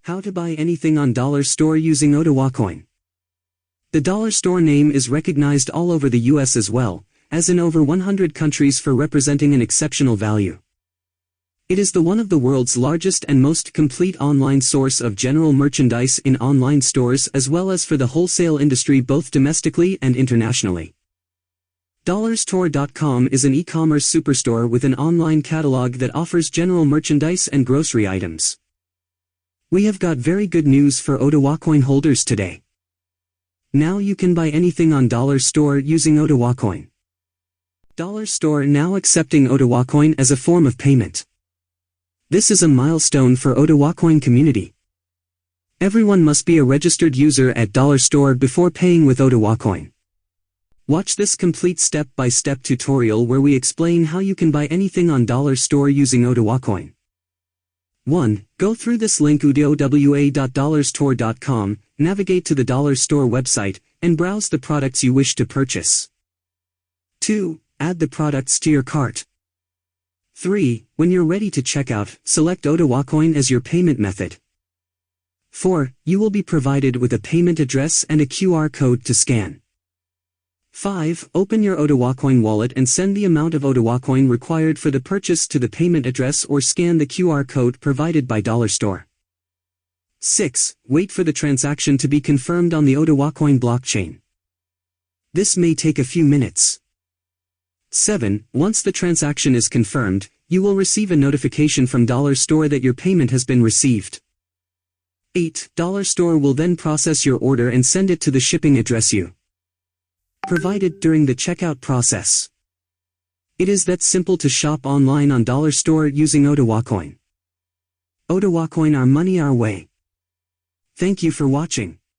How to buy anything on Dollarstore using Oduwacoin. The Dollarstore name is recognized all over the US as well, as in over 100 countries for representing an exceptional value. It is one of the world's largest and most complete online source of general merchandise in online stores as well as for the wholesale industry both domestically and internationally. Dollarstore.com is an e-commerce superstore with an online catalog that offers general merchandise and grocery items. We have got very good news for Oduwacoin holders today. Now you can buy anything on Dollarstore using Oduwacoin. Dollarstore now accepting Oduwacoin as a form of payment. This is a milestone for Oduwacoin community. Everyone must be a registered user at Dollarstore before paying with Oduwacoin. Watch this complete step-by-step tutorial where we explain how you can buy anything on Dollarstore using Oduwacoin. 1. Go through this link oduwa.dollarstore.com, navigate to the Dollarstore website, and browse the products you wish to purchase. 2. Add the products to your cart. 3. When you're ready to check out, select Oduwacoin as your payment method. 4. You will be provided with a payment address and a QR code to scan. 5. Open your Oduwacoin wallet and send the amount of Oduwacoin required for the purchase to the payment address or scan the QR code provided by Dollarstore. 6. Wait for the transaction to be confirmed on the Oduwacoin blockchain. This may take a few minutes. 7. Once the transaction is confirmed, you will receive a notification from Dollarstore that your payment has been received. 8. Dollarstore will then process your order and send it to the shipping address you provided during the checkout process. It is that simple to shop online on Dollarstore using Oduwacoin. Oduwacoin, our money our way. Thank you for watching.